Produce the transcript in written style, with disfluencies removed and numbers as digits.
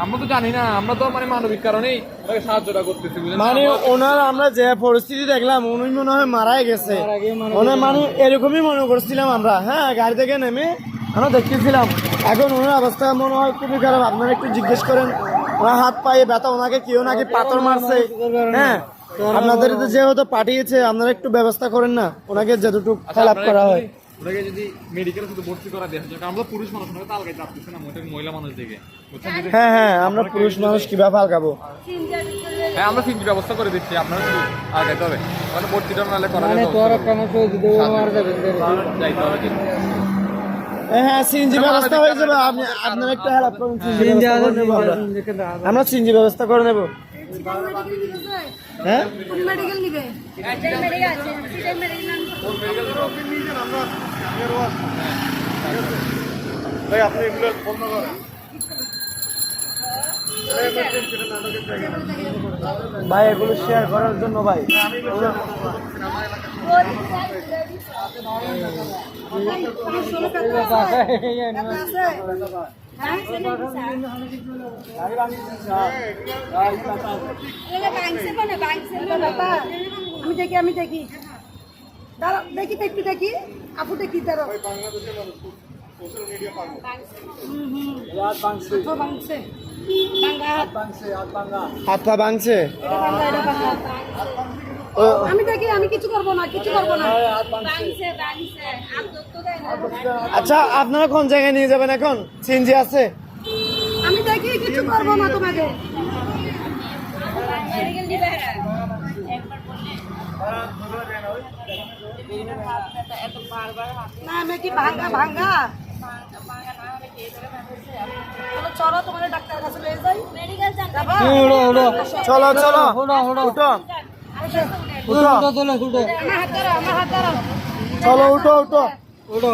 আমরা তো জানি না, আমরা তো মানে মানবিক কারণেই সাহায্যটা করতেছি, মানে ওনার আমরা যে পরিস্থিতি দেখলাম উনি মনে হয় মারাই গেছে, ওনার মানে এরকমই মনে করছিলাম আমরা। হ্যাঁ, গাড়ি থেকে নেমে আমরা দেখতেছিলাম। এখন ওনার অবস্থা মনে হয় খুবই খারাপ। আপনারা একটু জিজ্ঞেস করেন ওনার হাত পায়ে ব্যথা, ওনাকে কেউ নাকি পাথর মারছে। হ্যাঁ, আপনাদের যেহেতু পাঠিয়েছে আপনারা একটু ব্যবস্থা করেন না, ওনাকে যতটুকু খেলাপ করা হয়। ওনাকে যদি মেডিকেলে শুধু ভর্তি করা দেওয়া যায়, আমরা পুরুষ মানুষ, ওনাকে তো আলগাই চাপতেছে না, ওটা মহিলা মানুষ দেখে। হ্যাঁ হ্যাঁ, আমরা পুরুষ মানুষ কিভাবে আলগাবো? হ্যাঁ, আমরা সিনজি ব্যবস্থা করে দিচ্ছি, আপনারা শুধু আলগাইতে হবে, মানে ভর্তিটা নাহলে করা যাইতে হবে। হ্যাঁ, সিএনজি ব্যবস্থা হয়ে যাবে। আপনারা একটু হেল্প করুন, আমরা সিএনজি ব্যবস্থা করে নেব। হ্যাঁ, আপনি এগুলো বন্ধ করেন ভাই, এগুলো শেয়ার করার জন্য ভাই। আমি দেখি দেখি একটু দেখি আপু দেখি তারা হাত পা ভাঙছে। আমি দেখি, আমি কিছু করবো না, কিছু করবো না। আচ্ছা, আপনারা কোন জায়গায় নিয়ে যাবেন এখন? সিএনজি আছে? আমি দেখি, কিছু করবো না তোমাকে। না, আমি কি ভাঙ্গা ভাঙ্গা চলো তোমাদের ডাক্তার কাছে নিয়ে যাই। চলো চলো, উঠো চলো, উঠো উঠো উঠো।